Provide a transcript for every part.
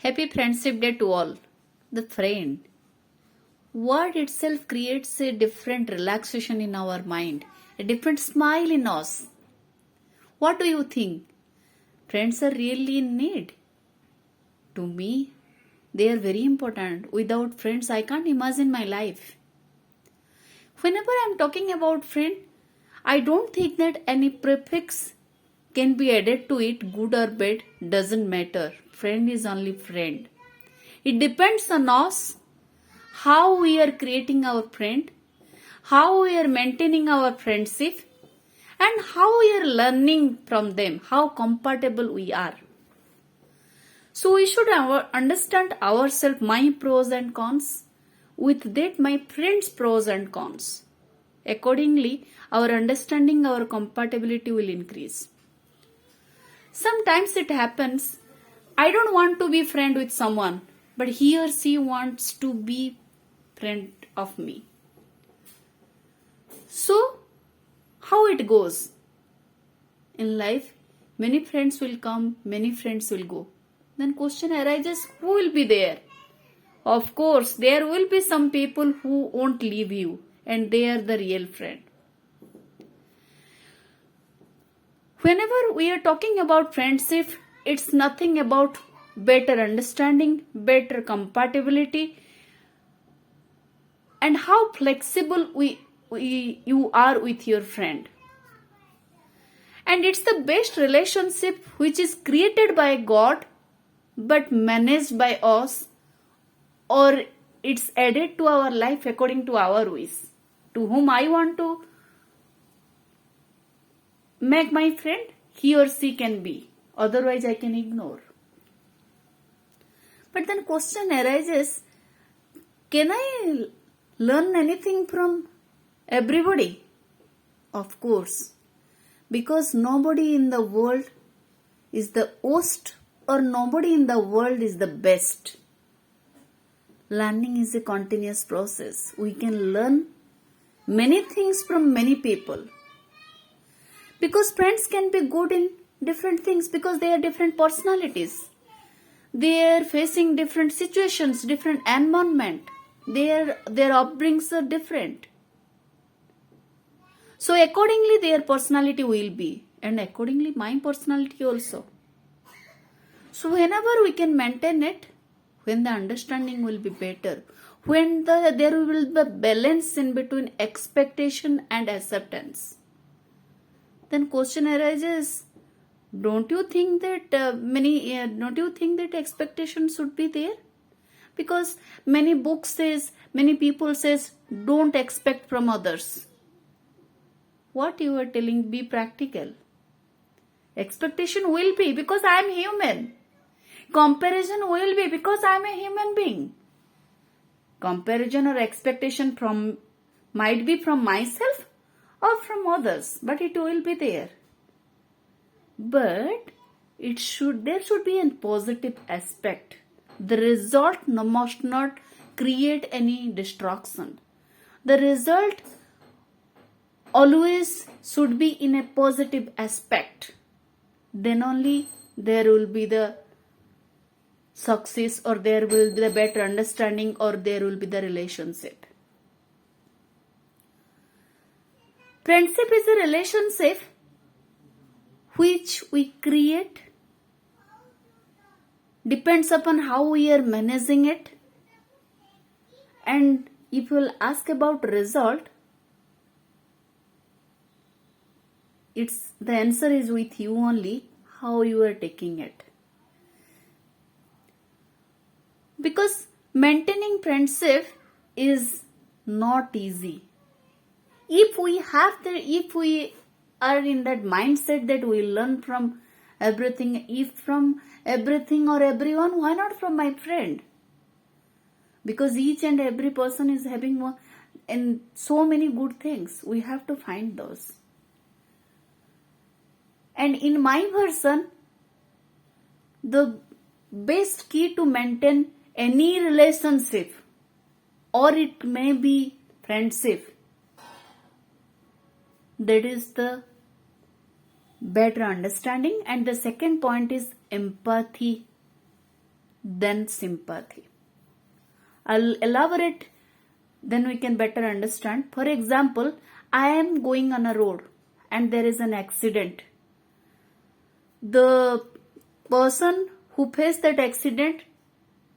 Happy Friendship Day to all. The friend. Word itself creates a different relaxation in our mind, a different smile in us. What do you think? Friends are really in need. To me, they are very important. Without friends, I can't imagine my life. Whenever I'm talking about friend, I don't think that any prefix can be added to it, good or bad, doesn't matter. Friend is only friend. It depends on us how we are creating our friend, how we are maintaining our friendship, and how we are learning from them, how compatible we are. So we should understand ourselves, my pros and cons, with that my friends' pros and cons. Accordingly, our understanding, our compatibility will increase. Sometimes it happens, I don't want to be friend with someone, but he or she wants to be friend of me. So, how it goes? In life, many friends will come, many friends will go. Then question arises, who will be there? Of course, there will be some people who won't leave you, and they are the real friend. Whenever we are talking about friendship, it's nothing about better understanding, better compatibility, and how flexible you are with your friend. And it's the best relationship which is created by God but managed by us, or it's added to our life according to our wish. To whom I want to make my friend, he or she can be. Otherwise, I can ignore. But then question arises, can I learn anything from everybody? Of course. Because nobody in the world is the worst or nobody in the world is the best. Learning is a continuous process. We can learn many things from many people. Because friends can be good in different things because they are different personalities. They are facing different situations, different environment. Their upbringings are different. So accordingly their personality will be, and accordingly my personality also. So whenever we can maintain it, when the understanding will be better, when there will be balance in between expectation and acceptance, then question arises, don't you think that expectation should be there? Because many books says, many people says, don't expect from others. What you are telling, be practical. Expectation will be because I am human. Comparison will be because I am a human being. Comparison or expectation might be from myself or from others, but it will be there. But there should be a positive aspect. The result must not create any distraction. The result always should be in a positive aspect. Then only there will be the success, or there will be the better understanding, or there will be the relationship. Friendship is a relationship which we create, depends upon how we are managing it. And if you will ask about result, the answer is with you only, how you are taking it. Because maintaining friendship is not easy. If we are in that mindset that we learn from everything, if from everything or everyone, why not from my friend? Because each and every person is having and so many good things. We have to find those. And in my version, the best key to maintain any relationship, or it may be friendship, that is the better understanding. And the second point is empathy. then sympathy. I'll elaborate, then we can better understand. For example, I am going on a road and there is an accident. The person who faced that accident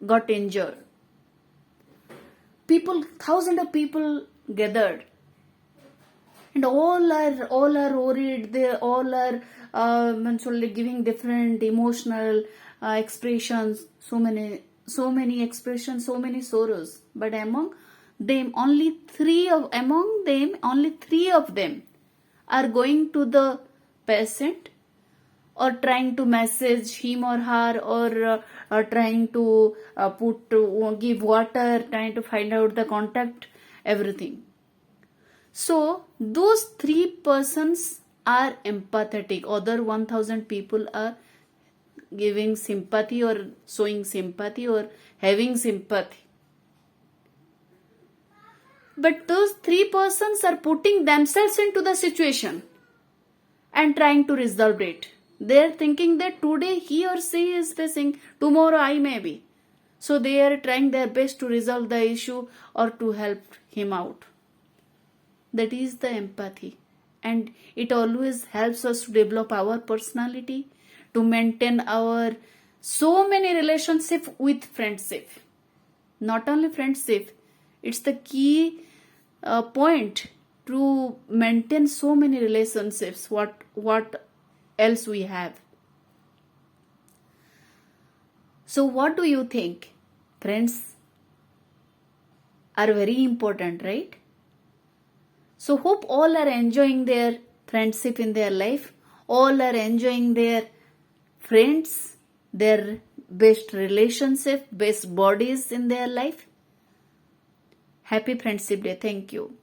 got injured. Thousands of people gathered, and all are worried. They all are giving different emotional expressions. So many expressions, so many sorrows. But among them, only three of them are going to the patient, or trying to message him or her, or trying to give water, trying to find out the contact, everything. So those 3 persons are empathetic. Other 1000 people are giving sympathy, or showing sympathy, or having sympathy. But those 3 persons are putting themselves into the situation and trying to resolve it. They are thinking that today he or she is facing, tomorrow I may be. So they are trying their best to resolve the issue or to help him out. That is the empathy. And it always helps us to develop our personality, to maintain our so many relationships with friendship. Not only friendship, it's the key point to maintain so many relationships. What else we have? So what do you think? Friends are very important, right? So hope all are enjoying their friendship in their life. All are enjoying their friends, their best relationship, best bodies in their life. Happy Friendship Day. Thank you.